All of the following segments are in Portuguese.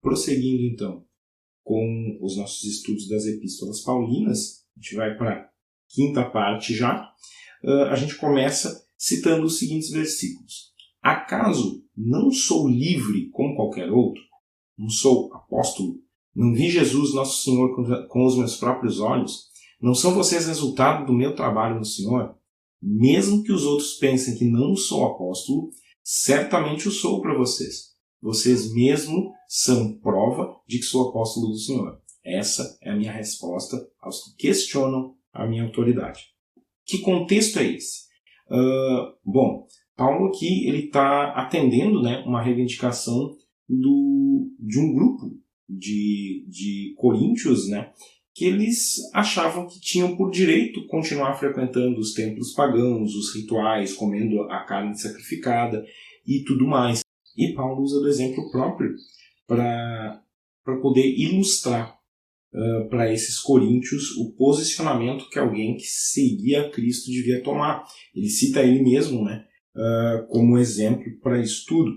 prosseguindo então com os nossos estudos das epístolas paulinas, a gente vai para a quinta parte já, a gente começa citando os seguintes versículos. Acaso não sou livre como qualquer outro? Não sou apóstolo? Não vi Jesus, nosso Senhor, com os meus próprios olhos? Não são vocês resultado do meu trabalho no Senhor? Mesmo que os outros pensem que não sou apóstolo, certamente o sou para vocês. Vocês mesmo são prova de que sou apóstolo do Senhor. Essa é a minha resposta aos que questionam a minha autoridade. Que contexto é esse? Bom, Paulo aqui está atendendo, né, uma reivindicação de um grupo de coríntios, né, que eles achavam que tinham por direito continuar frequentando os templos pagãos, os rituais, comendo a carne sacrificada e tudo mais. E Paulo usa do exemplo próprio para poder ilustrar para esses coríntios o posicionamento que alguém que seguia a Cristo devia tomar. Ele cita ele mesmo, né, como exemplo para isso tudo.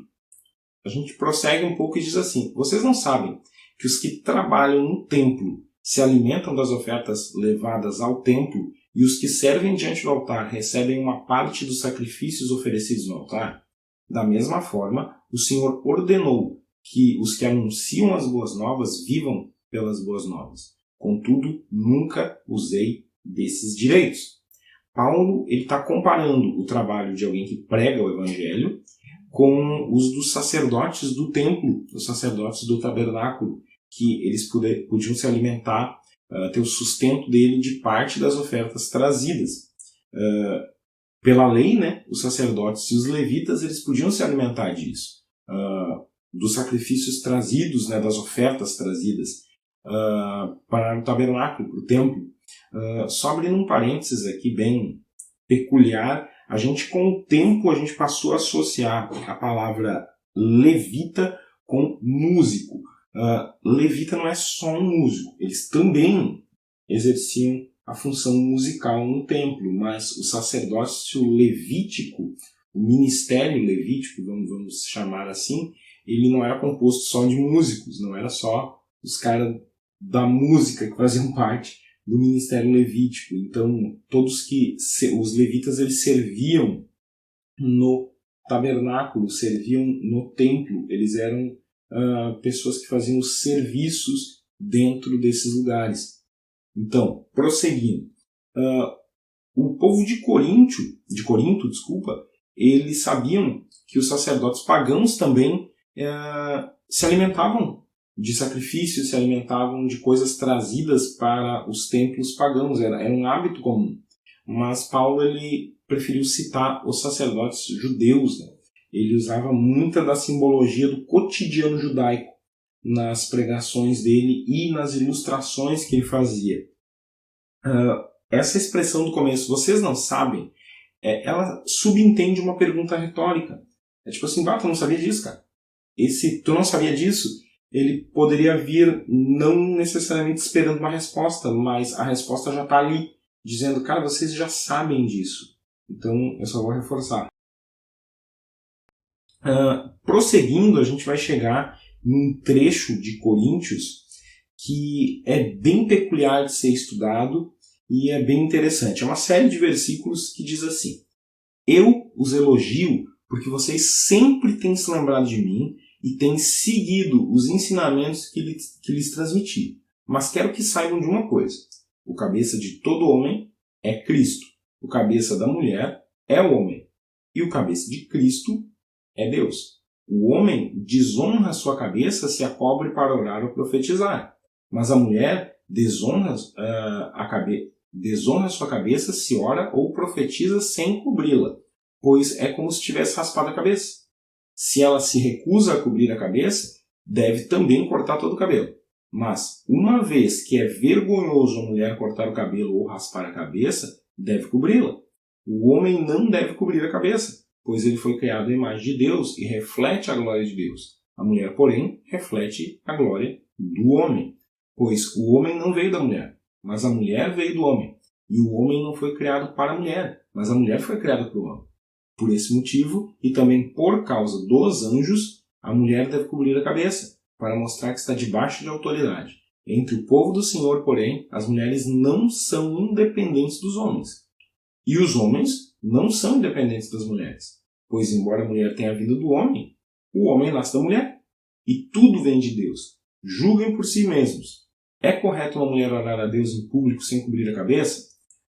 A gente prossegue um pouco e diz assim: vocês não sabem que os que trabalham no templo se alimentam das ofertas levadas ao templo e os que servem diante do altar recebem uma parte dos sacrifícios oferecidos no altar? Da mesma forma, o Senhor ordenou que os que anunciam as boas novas vivam pelas boas novas. Contudo, nunca usei desses direitos. Paulo está comparando o trabalho de alguém que prega o evangelho com os dos sacerdotes do templo, os sacerdotes do tabernáculo, que eles podiam se alimentar, ter o sustento dele de parte das ofertas trazidas. Pela lei, né, os sacerdotes e os levitas eles podiam se alimentar disso, dos sacrifícios trazidos, né, das ofertas trazidas para o tabernáculo, para o templo. Só abrindo um parênteses aqui bem peculiar, a gente com o tempo a gente passou a associar a palavra levita com músico. Levita não é só um músico, eles também exerciam a função musical no templo, mas o sacerdócio levítico, o ministério levítico, vamos chamar assim, ele não era composto só de músicos, não era só os caras da música que faziam parte do ministério levítico. Então, os levitas eles serviam no tabernáculo, serviam no templo, eles eram pessoas que faziam os serviços dentro desses lugares. Então, prosseguindo, o povo de Corinto, eles sabiam que os sacerdotes pagãos também se alimentavam de sacrifícios, se alimentavam de coisas trazidas para os templos pagãos, era um hábito comum. Mas Paulo ele preferiu citar os sacerdotes judeus, né? Ele usava muita da simbologia do cotidiano judaico nas pregações dele e nas ilustrações que ele fazia. Essa expressão do começo, vocês não sabem, ela subentende uma pergunta retórica. É tipo assim, tu não sabia disso, cara? Tu não sabia disso? Ele poderia vir não necessariamente esperando uma resposta, mas a resposta já está ali, dizendo, cara, vocês já sabem disso. Então, eu só vou reforçar. Prosseguindo, a gente vai chegar num trecho de Coríntios que é bem peculiar de ser estudado e é bem interessante. É uma série de versículos que diz assim: eu os elogio porque vocês sempre têm se lembrado de mim e têm seguido os ensinamentos que lhes transmiti. Mas quero que saibam de uma coisa: o cabeça de todo homem é Cristo, o cabeça da mulher é o homem, e o cabeça de Cristo é Deus. O homem desonra sua cabeça se a cobre para orar ou profetizar, mas a mulher desonra sua cabeça se ora ou profetiza sem cobri-la, pois é como se tivesse raspado a cabeça. Se ela se recusa a cobrir a cabeça, deve também cortar todo o cabelo. Mas, uma vez que é vergonhoso a mulher cortar o cabelo ou raspar a cabeça, deve cobri-la. O homem não deve cobrir a cabeça, pois ele foi criado à imagem de Deus e reflete a glória de Deus. A mulher, porém, reflete a glória do homem, pois o homem não veio da mulher, mas a mulher veio do homem. E o homem não foi criado para a mulher, mas a mulher foi criada para o homem. Por esse motivo, e também por causa dos anjos, a mulher deve cobrir a cabeça, para mostrar que está debaixo de autoridade. Entre o povo do Senhor, porém, as mulheres não são independentes dos homens. E os homens não são independentes das mulheres. Pois, embora a mulher tenha vindo do homem, o homem nasce da mulher. E tudo vem de Deus. Julguem por si mesmos. É correto uma mulher orar a Deus em público sem cobrir a cabeça?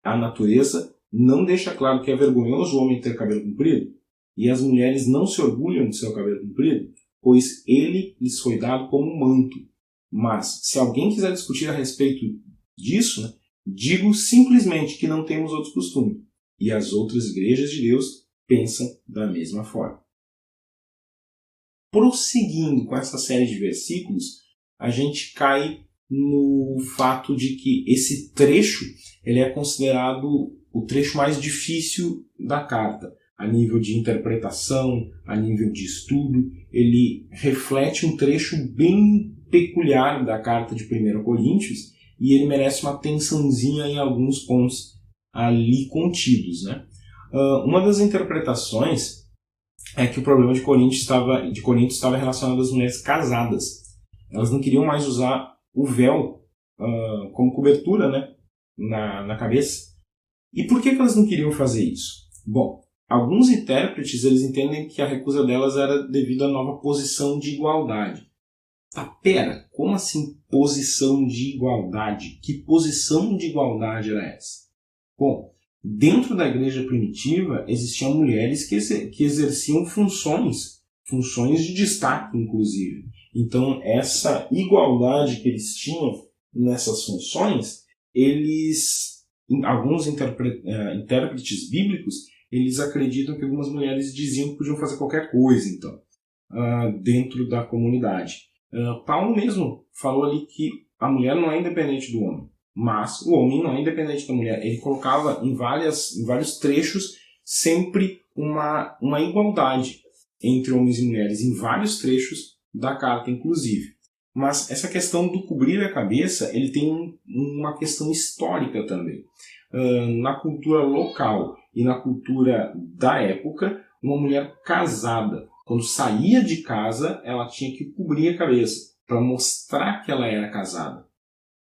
A natureza não deixa claro que é vergonhoso o homem ter cabelo comprido? E as mulheres não se orgulham de seu cabelo comprido? Pois ele lhes foi dado como um manto. Mas, se alguém quiser discutir a respeito disso, digo simplesmente que não temos outros costumes. E as outras igrejas de Deus pensam da mesma forma. Prosseguindo com essa série de versículos, a gente cai no fato de que esse trecho ele é considerado o trecho mais difícil da carta. A nível de interpretação, a nível de estudo, ele reflete um trecho bem peculiar da carta de 1 Coríntios e ele merece uma atençãozinha em alguns pontos ali contidos, né? Uma das interpretações é que o problema de Corinto estava relacionado às mulheres casadas. Elas não queriam mais usar o véu como cobertura, né, na cabeça. E por que elas não queriam fazer isso? Bom, alguns intérpretes eles entendem que a recusa delas era devido à nova posição de igualdade. Pera, como assim posição de igualdade? Que posição de igualdade era essa? Bom, dentro da igreja primitiva existiam mulheres que exerciam funções de destaque, inclusive. Então, essa igualdade que eles tinham nessas funções, alguns intérpretes bíblicos, eles acreditam que algumas mulheres diziam que podiam fazer qualquer coisa, então, dentro da comunidade. Paulo mesmo falou ali que a mulher não é independente do homem, mas o homem não é independente da mulher. Ele colocava em vários trechos sempre uma igualdade entre homens e mulheres, em vários trechos da carta, inclusive. Mas essa questão do cobrir a cabeça, ele tem uma questão histórica também. Na cultura local e na cultura da época, uma mulher casada, quando saía de casa, ela tinha que cobrir a cabeça para mostrar que ela era casada.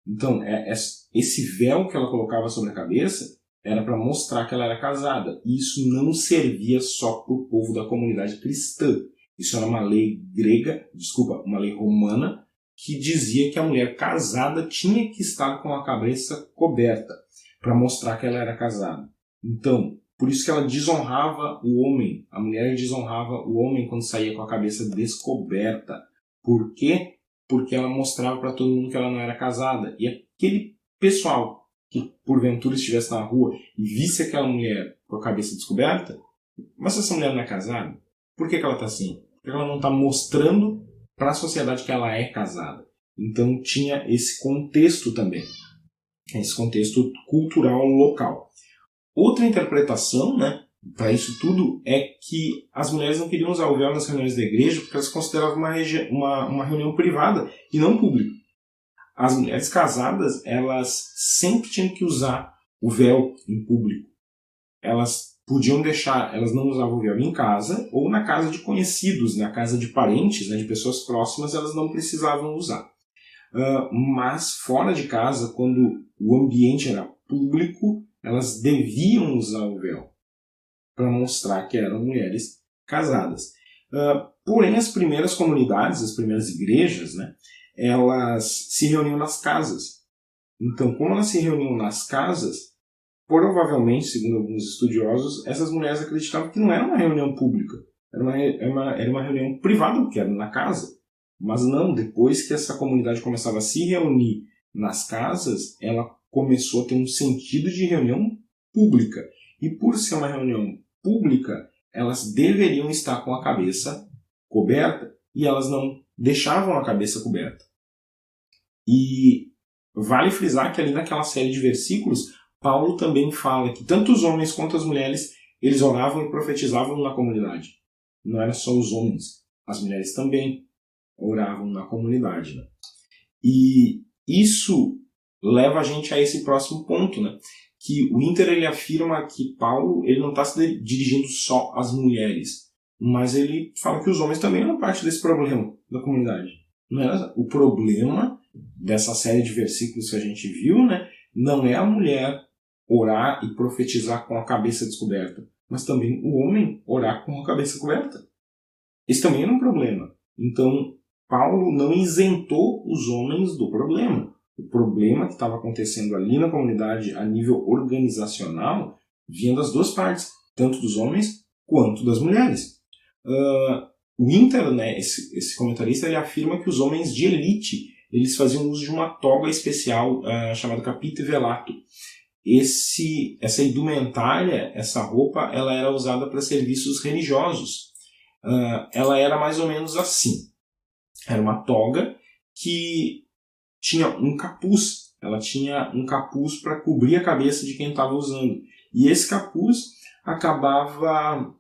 Então, esse véu que ela colocava sobre a cabeça era para mostrar que ela era casada. E isso não servia só para o povo da comunidade cristã. Isso era uma lei uma lei romana, que dizia que a mulher casada tinha que estar com a cabeça coberta para mostrar que ela era casada. Então, por isso que ela desonrava o homem. A mulher desonrava o homem quando saía com a cabeça descoberta. Por quê? Porque ela mostrava para todo mundo que ela não era casada. E aquele pessoal que porventura estivesse na rua e visse aquela mulher com a cabeça descoberta, mas essa mulher não é casada? Por que ela está assim? Porque ela não está mostrando para a sociedade que ela é casada. Então tinha esse contexto também. Esse contexto cultural local. Outra interpretação, né, para isso tudo é que as mulheres não queriam usar o véu nas reuniões da igreja porque elas consideravam uma reunião privada e não pública. As mulheres casadas, elas sempre tinham que usar o véu em público. Elas não usavam o véu em casa ou na casa de conhecidos, na casa de parentes, né, de pessoas próximas, elas não precisavam usar. Mas fora de casa, quando o ambiente era público, elas deviam usar o véu para mostrar que eram mulheres casadas. Porém, as primeiras comunidades, as primeiras igrejas, né, elas se reuniam nas casas. Então, como elas se reuniam nas casas, provavelmente, segundo alguns estudiosos, essas mulheres acreditavam que não era uma reunião pública, era uma reunião privada, porque era na casa. Mas não, depois que essa comunidade começava a se reunir nas casas, ela começou a ter um sentido de reunião pública. E por ser uma reunião pública, elas deveriam estar com a cabeça coberta e elas não deixavam a cabeça coberta. E vale frisar que ali naquela série de versículos, Paulo também fala que tanto os homens quanto as mulheres, eles oravam e profetizavam na comunidade. Não era só os homens, as mulheres também oravam na comunidade. Né? E isso leva a gente a esse próximo ponto, né? Que o Inter ele afirma que Paulo ele não está se dirigindo só às mulheres, mas ele fala que os homens também eram parte desse problema da comunidade. Né? O problema dessa série de versículos que a gente viu, né, não é a mulher orar e profetizar com a cabeça descoberta, mas também o homem orar com a cabeça coberta. Esse também era um problema. Então, Paulo não isentou os homens do problema. O problema que estava acontecendo ali na comunidade a nível organizacional vinha das duas partes, tanto dos homens quanto das mulheres. Winter, né, esse comentarista, ele afirma que os homens de elite eles faziam uso de uma toga especial chamada capite velato. Essa indumentária, essa roupa, ela era usada para serviços religiosos. Ela era mais ou menos assim. Era uma toga que tinha um capuz. Ela tinha um capuz para cobrir a cabeça de quem estava usando. E esse capuz acabava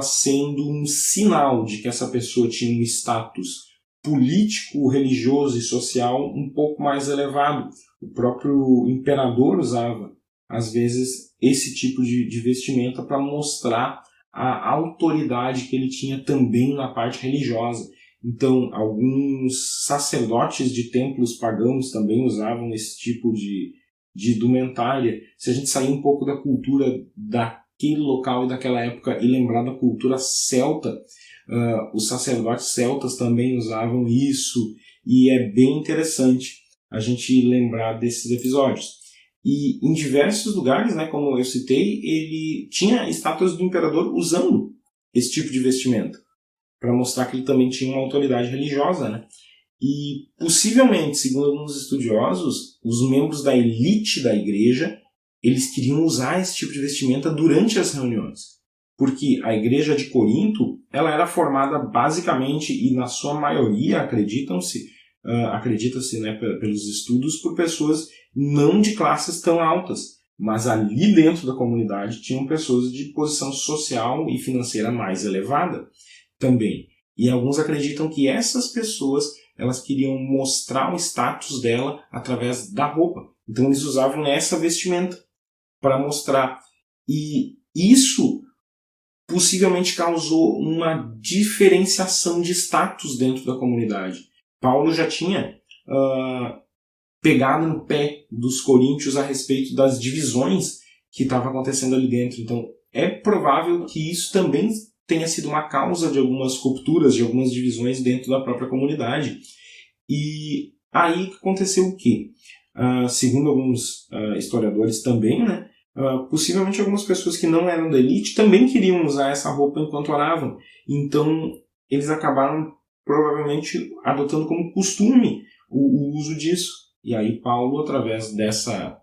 sendo um sinal de que essa pessoa tinha um status político, religioso e social um pouco mais elevado. O próprio imperador usava, às vezes, esse tipo de vestimenta para mostrar a autoridade que ele tinha também na parte religiosa. Então, alguns sacerdotes de templos pagãos também usavam esse tipo de indumentária. Se a gente sair um pouco da cultura daquele local e daquela época e lembrar da cultura celta, os sacerdotes celtas também usavam isso, e é bem interessante a gente lembrar desses episódios. E em diversos lugares, né, como eu citei, ele tinha estátuas do imperador usando esse tipo de vestimenta, para mostrar que ele também tinha uma autoridade religiosa, né? E possivelmente, segundo alguns estudiosos, os membros da elite da igreja, eles queriam usar esse tipo de vestimenta durante as reuniões. Porque a igreja de Corinto, ela era formada basicamente, e na sua maioria, acredita-se, né, pelos estudos, por pessoas não de classes tão altas, mas ali dentro da comunidade tinham pessoas de posição social e financeira mais elevada também. E alguns acreditam que essas pessoas elas queriam mostrar o status dela através da roupa. Então eles usavam essa vestimenta para mostrar. E isso possivelmente causou uma diferenciação de status dentro da comunidade. Paulo já tinha pegado no pé dos coríntios a respeito das divisões que estavam acontecendo ali dentro. Então é provável que isso também tenha sido uma causa de algumas rupturas, de algumas divisões dentro da própria comunidade. E aí aconteceu o quê? Segundo alguns historiadores também, né, possivelmente algumas pessoas que não eram da elite também queriam usar essa roupa enquanto oravam. Então eles acabaram provavelmente adotando como costume o uso disso. E aí Paulo, através dessa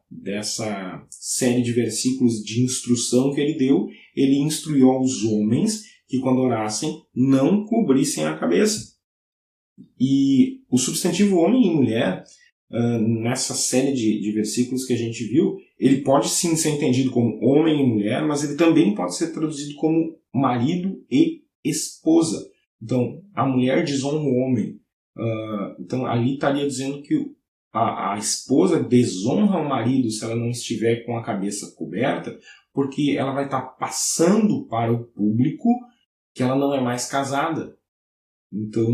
série de versículos de instrução que ele deu, ele instruiu aos homens que quando orassem não cobrissem a cabeça. E o substantivo homem e mulher, nessa série de versículos que a gente viu, ele pode sim ser entendido como homem e mulher, mas ele também pode ser traduzido como marido e esposa. Então, a mulher desonra o homem. Então, ali estaria dizendo que a esposa desonra o marido se ela não estiver com a cabeça coberta, porque ela vai estar passando para o público que ela não é mais casada. Então,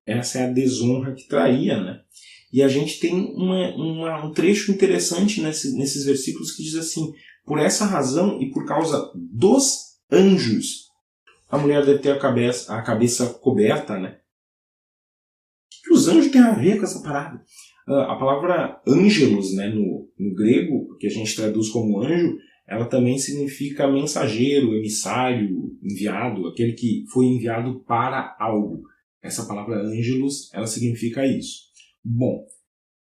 essa é a desonra que traria, né? E a gente tem um trecho interessante nesses versículos que diz assim: por essa razão e por causa dos anjos, a mulher deve ter a cabeça coberta, né? O que os anjos têm a ver com essa parada? A palavra ângelos, né, no grego, que a gente traduz como anjo, ela também significa mensageiro, emissário, enviado, aquele que foi enviado para algo. Essa palavra ângelos, ela significa isso. Bom,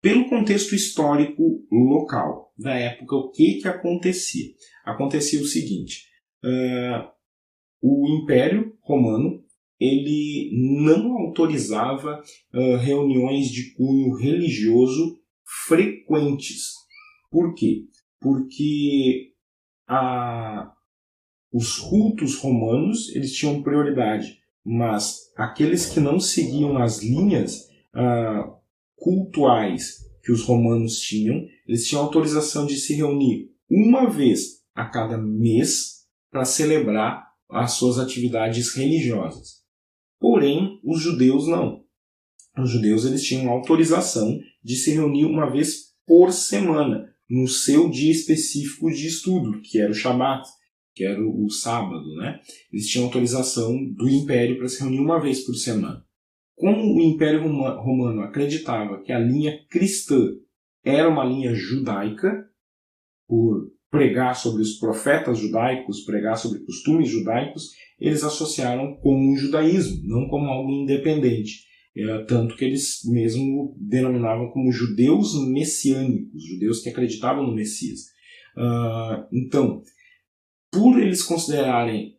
pelo contexto histórico local da época, o que acontecia? Acontecia o seguinte: o Império Romano ele não autorizava reuniões de cunho religioso frequentes. Por quê? Porque os cultos romanos eles tinham prioridade, mas aqueles que não seguiam as linhas cultuais que os romanos tinham, eles tinham autorização de se reunir uma vez a cada mês para celebrar as suas atividades religiosas. Porém, os judeus não. os judeus eles tinham autorização de se reunir uma vez por semana, no seu dia específico de estudo, que era o Shabat, que era o sábado, né? Eles tinham autorização do Império para se reunir uma vez por semana. Como o Império Romano acreditava que a linha cristã era uma linha judaica, por pregar sobre os profetas judaicos, pregar sobre costumes judaicos, eles associaram com o judaísmo, não como algo independente. Tanto que eles mesmo denominavam como judeus messiânicos, judeus que acreditavam no Messias. Então, por eles considerarem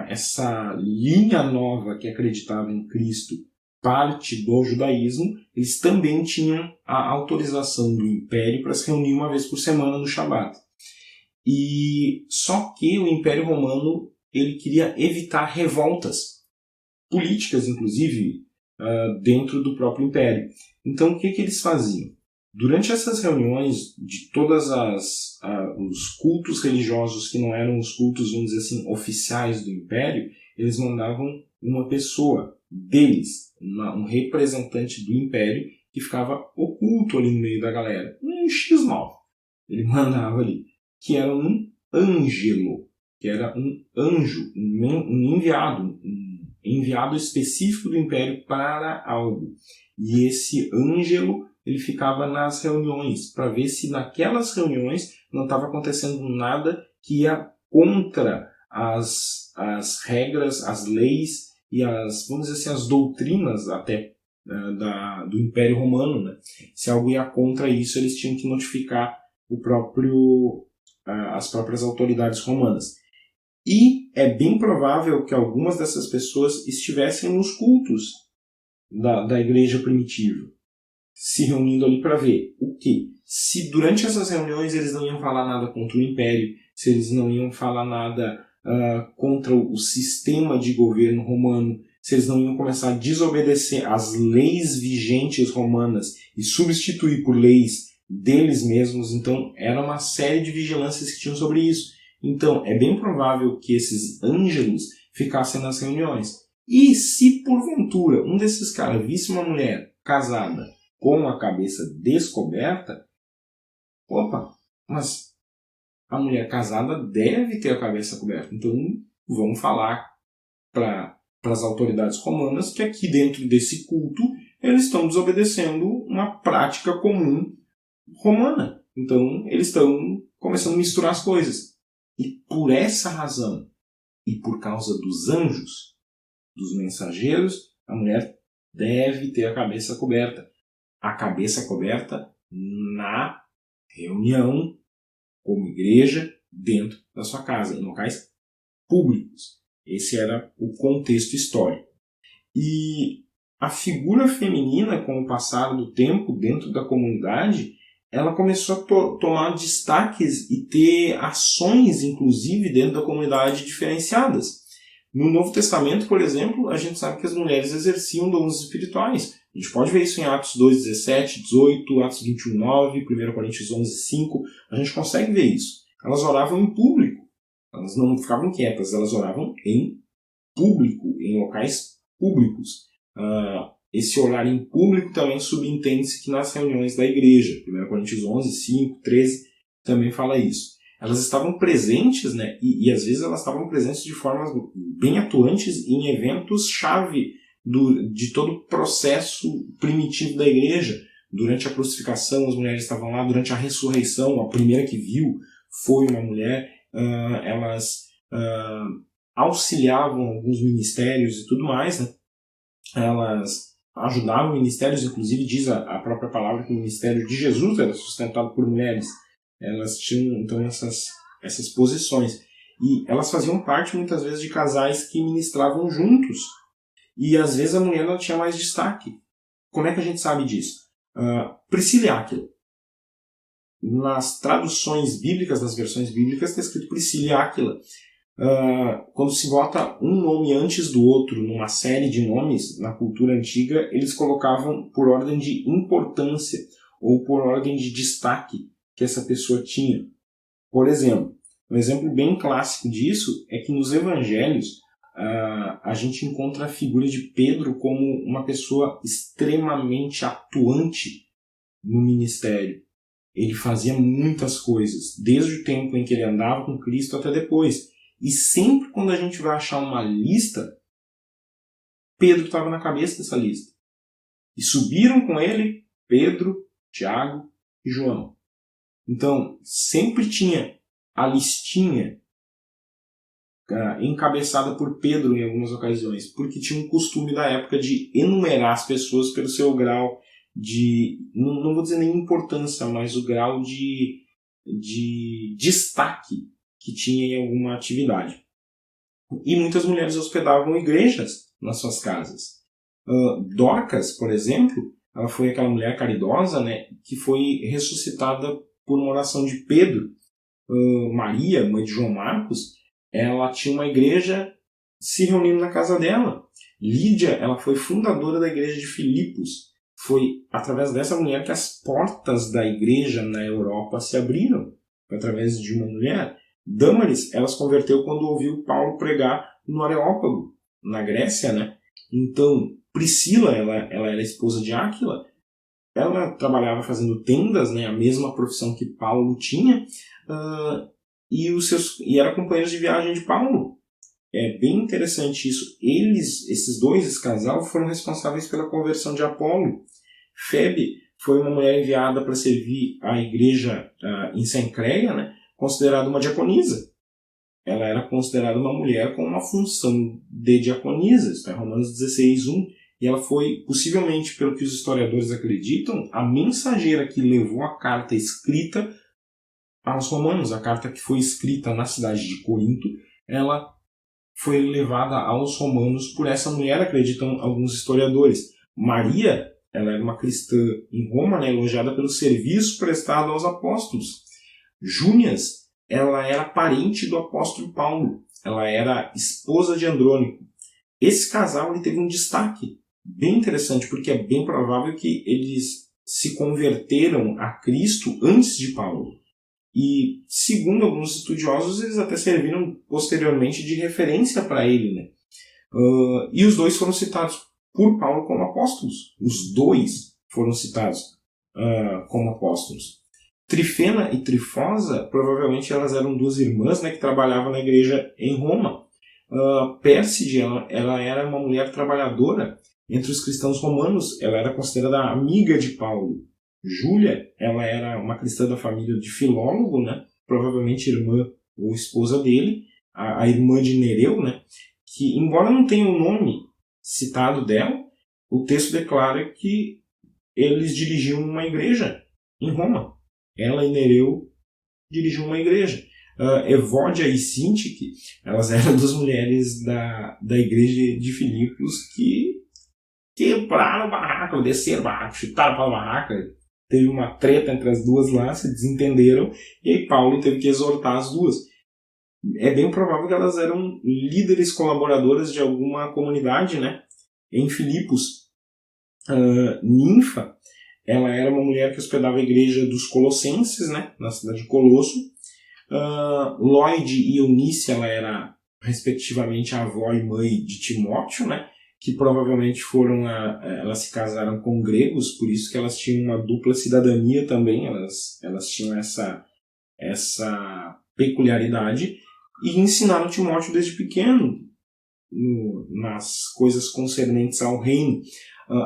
essa linha nova que acreditava em Cristo parte do judaísmo, eles também tinham a autorização do Império para se reunir uma vez por semana no Shabat. E só que o Império Romano ele queria evitar revoltas políticas, inclusive, dentro do próprio Império. Então, o que eles faziam? Durante essas reuniões de todos os cultos religiosos que não eram os cultos, vamos dizer assim, oficiais do Império, eles mandavam uma pessoa deles, um representante do Império, que ficava oculto ali no meio da galera. Um X9. Ele mandava ali, que era um ângelo, que era um anjo, um enviado específico do Império para algo. E esse ângelo ele ficava nas reuniões, para ver se naquelas reuniões não estava acontecendo nada que ia contra as regras, as leis e vamos dizer assim, as doutrinas até do Império Romano. Né? Se algo ia contra isso, eles tinham que notificar as próprias autoridades romanas. E é bem provável que algumas dessas pessoas estivessem nos cultos da igreja primitiva, se reunindo ali para ver o quê? Se durante essas reuniões eles não iam falar nada contra o Império, se eles não iam falar nada contra o sistema de governo romano, se eles não iam começar a desobedecer às leis vigentes romanas e substituir por leis deles mesmos. Então era uma série de vigilâncias que tinham sobre isso. Então é bem provável que esses ângelos ficassem nas reuniões. E se porventura um desses caras visse uma mulher casada com a cabeça descoberta, mas a mulher casada deve ter a cabeça coberta. Então vamos falar para as autoridades romanas que aqui dentro desse culto eles estão desobedecendo uma prática comum romana. Então eles estão começando a misturar as coisas. E por essa razão, e por causa dos anjos, dos mensageiros, a mulher deve ter a cabeça coberta. A cabeça coberta na reunião, como igreja, dentro da sua casa, em locais públicos. Esse era o contexto histórico. E a figura feminina, com o passar do tempo dentro da comunidade, ela começou a tomar destaques e ter ações, inclusive, dentro da comunidade diferenciadas. No Novo Testamento, por exemplo, a gente sabe que as mulheres exerciam dons espirituais. A gente pode ver isso em Atos 2, 17, 18, Atos 21, 9, 1 Coríntios 11, 5. A gente consegue ver isso. Elas oravam em público. Elas não ficavam quietas, elas oravam em público, em locais públicos. Esse orar em público também subentende-se que nas reuniões da igreja, 1 Coríntios 11, 5, 13, também fala isso. Elas estavam presentes, né, e às vezes elas estavam presentes de formas bem atuantes em eventos-chave de todo o processo primitivo da igreja. Durante a crucificação, as mulheres estavam lá. Durante a ressurreição, a primeira que viu foi uma mulher. Elas auxiliavam alguns ministérios e tudo mais, né? Elas ajudavam ministérios, inclusive diz a própria palavra que o ministério de Jesus era sustentado por mulheres. Elas tinham então essas posições. E elas faziam parte muitas vezes de casais que ministravam juntos. E às vezes a mulher não tinha mais destaque. Como é que a gente sabe disso? Priscila e Áquila. Nas traduções bíblicas, nas versões bíblicas, está escrito Priscila e Áquila. Quando se bota um nome antes do outro numa série de nomes na cultura antiga, eles colocavam por ordem de importância ou por ordem de destaque que essa pessoa tinha. Por exemplo, um exemplo bem clássico disso é que nos evangelhos a gente encontra a figura de Pedro como uma pessoa extremamente atuante no ministério. Ele fazia muitas coisas, desde o tempo em que ele andava com Cristo até depois. E sempre quando a gente vai achar uma lista, Pedro estava na cabeça dessa lista. E subiram com ele Pedro, Tiago e João. Então, sempre tinha a listinha encabeçada por Pedro em algumas ocasiões, porque tinha um costume da época de enumerar as pessoas pelo seu grau de, não vou dizer nem importância, mas o grau de destaque que tinha em alguma atividade. E muitas mulheres hospedavam igrejas nas suas casas. Dorcas, por exemplo, ela foi aquela mulher caridosa, né, que foi ressuscitada por uma oração de Pedro. Maria, mãe de João Marcos, ela tinha uma igreja se reunindo na casa dela. Lídia, ela foi fundadora da igreja de Filipos. Foi através dessa mulher que as portas da igreja na Europa se abriram. Foi através de uma mulher. Dâmaris, ela se converteu quando ouviu Paulo pregar no Areópago, na Grécia, né? Então, Priscila, ela era esposa de Áquila. Ela trabalhava fazendo tendas, né? A mesma profissão que Paulo tinha. E era companheiro de viagem de Paulo. É bem interessante isso. Esse casal, foram responsáveis pela conversão de Apolo. Febe foi uma mulher enviada para servir a igreja em Cencreia, né, considerada uma diaconisa. Ela era considerada uma mulher com uma função de diaconisa, isso é Romanos 16:1, e ela foi, possivelmente, pelo que os historiadores acreditam, a mensageira que levou a carta escrita aos romanos. A carta que foi escrita na cidade de Corinto, ela foi levada aos romanos por essa mulher, acreditam alguns historiadores. Maria, ela era uma cristã em Roma, né, elogiada pelo serviço prestado aos apóstolos. Júnias, ela era parente do apóstolo Paulo. Ela era esposa de Andrônico. Esse casal ele teve um destaque bem interessante, porque é bem provável que eles se converteram a Cristo antes de Paulo. E, segundo alguns estudiosos, eles até serviram posteriormente de referência para ele, né? E os dois foram citados por Paulo como apóstolos. Os dois foram citados como apóstolos. Trifena e Trifosa, provavelmente elas eram duas irmãs, né, que trabalhavam na igreja em Roma. Pérside, ela era uma mulher trabalhadora entre os cristãos romanos. Ela era considerada amiga de Paulo. Júlia, ela era uma cristã da família de Filólogo, né? Provavelmente irmã ou esposa dele, a irmã de Nereu, né? Que, embora não tenha o nome citado dela, o texto declara que eles dirigiam uma igreja em Roma. Ela e Nereu dirigiam uma igreja. Evódia e Sintique, elas eram duas mulheres da igreja de Filipos que quebraram o barraco, desceram o barraco, chutaram para a barraca. Teve uma treta entre as duas lá, se desentenderam, e aí Paulo teve que exortar as duas. É bem provável que elas eram líderes colaboradoras de alguma comunidade, né? Em Filipos. Ninfa, ela era uma mulher que hospedava a igreja dos Colossenses, né? Na cidade de Colosso. Lloyd e Eunice, ela era respectivamente a avó e mãe de Timóteo, né? Que provavelmente elas se casaram com gregos, por isso que elas tinham uma dupla cidadania também, elas tinham essa peculiaridade, e ensinaram Timóteo desde pequeno nas coisas concernentes ao reino.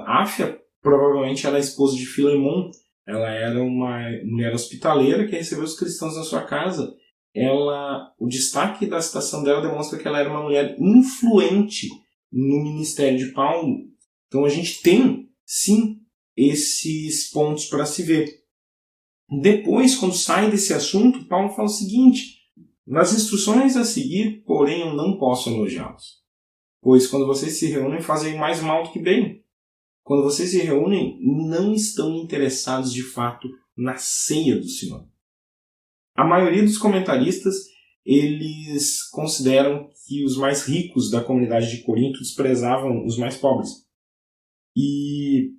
Áfia provavelmente era a esposa de Filemon. Ela era uma mulher hospitaleira que recebeu os cristãos na sua casa. O destaque da citação dela demonstra que ela era uma mulher influente no ministério de Paulo. Então a gente tem, sim, esses pontos para se ver. Depois, quando sai desse assunto, Paulo fala o seguinte: nas instruções a seguir, porém, eu não posso elogiá-los. Pois quando vocês se reúnem, fazem mais mal do que bem. Quando vocês se reúnem, não estão interessados de fato na ceia do Senhor. A maioria dos comentaristas, eles consideram que os mais ricos da comunidade de Corinto desprezavam os mais pobres. E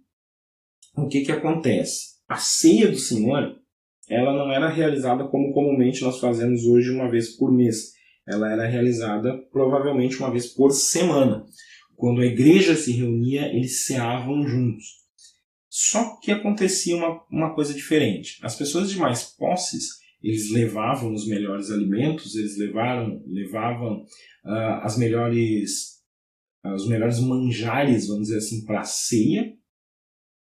o que acontece? A ceia do Senhor, ela não era realizada como comumente nós fazemos hoje uma vez por mês. ela era realizada provavelmente uma vez por semana. Quando a igreja se reunia, eles ceavam juntos. Só que acontecia uma coisa diferente. As pessoas de mais posses, eles levavam os melhores alimentos, eles levavam os melhores manjares, vamos dizer assim, para a ceia.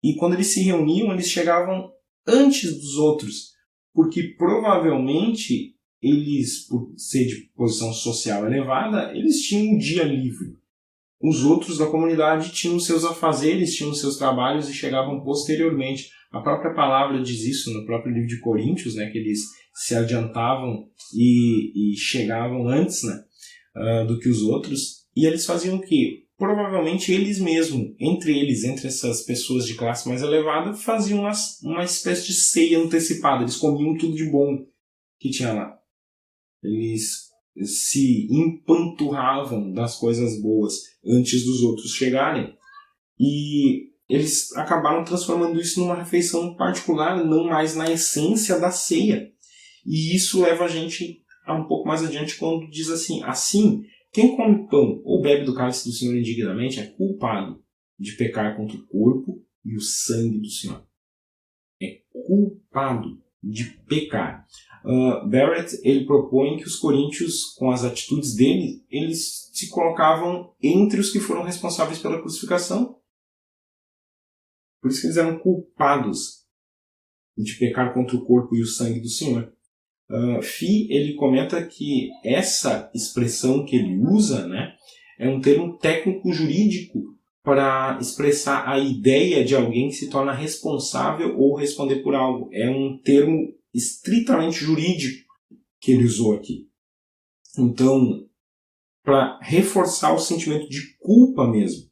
E quando eles se reuniam, eles chegavam antes dos outros, porque provavelmente eles, por ser de posição social elevada, eles tinham um dia livre. Os outros da comunidade tinham seus afazeres, tinham seus trabalhos e chegavam posteriormente. A própria palavra diz isso no próprio livro de Coríntios, né, que eles se adiantavam e chegavam antes, né, do que os outros. E eles faziam o quê? Provavelmente eles mesmos, entre essas pessoas de classe mais elevada, faziam uma espécie de ceia antecipada. Eles comiam tudo de bom que tinha lá. Eles se empanturravam das coisas boas antes dos outros chegarem. E eles acabaram transformando isso numa refeição particular, não mais na essência da ceia. E isso leva a gente a um pouco mais adiante quando diz assim, quem come pão ou bebe do cálice do Senhor indignamente é culpado de pecar contra o corpo e o sangue do Senhor. É culpado de pecar. Barrett, ele propõe que os coríntios, com as atitudes dele, eles se colocavam entre os que foram responsáveis pela crucificação. Por isso que eles eram culpados de pecar contra o corpo e o sangue do Senhor. Fee, ele comenta que essa expressão que ele usa, né, é um termo técnico-jurídico para expressar a ideia de alguém que se torna responsável ou responder por algo. É um termo estritamente jurídico que ele usou aqui. Então, para reforçar o sentimento de culpa mesmo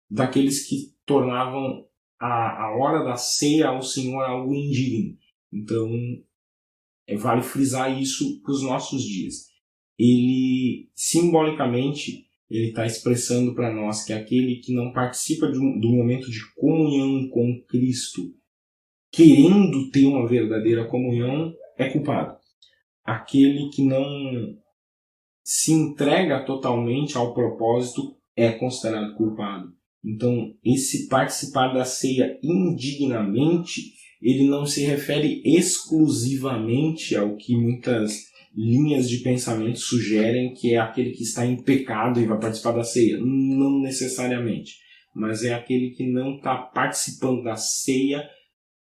daqueles que tornavam a hora da ceia ao Senhor algo indigno. Então, vale frisar isso para os nossos dias. Ele, simbolicamente, ele está expressando para nós que aquele que não participa do momento de comunhão com Cristo, querendo ter uma verdadeira comunhão, é culpado. Aquele que não se entrega totalmente ao propósito é considerado culpado. Então, esse participar da ceia indignamente, ele não se refere exclusivamente ao que muitas linhas de pensamento sugerem, que é aquele que está em pecado e vai participar da ceia. Não necessariamente, mas é aquele que não está participando da ceia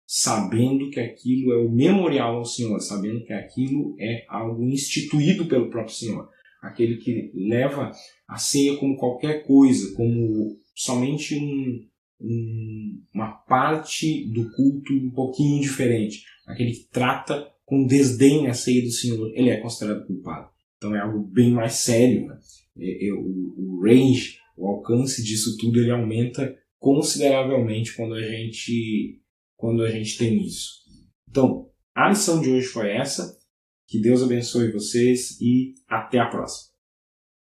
sabendo que aquilo é o memorial ao Senhor, sabendo que aquilo é algo instituído pelo próprio Senhor. Aquele que leva a ceia como qualquer coisa, como somente uma parte do culto um pouquinho diferente. Aquele que trata com desdém a ceia do Senhor, ele é considerado culpado. Então é algo bem mais sério, né? O range, o alcance disso tudo, ele aumenta consideravelmente quando a gente tem isso. Então, a lição de hoje foi essa. Que Deus abençoe vocês e até a próxima.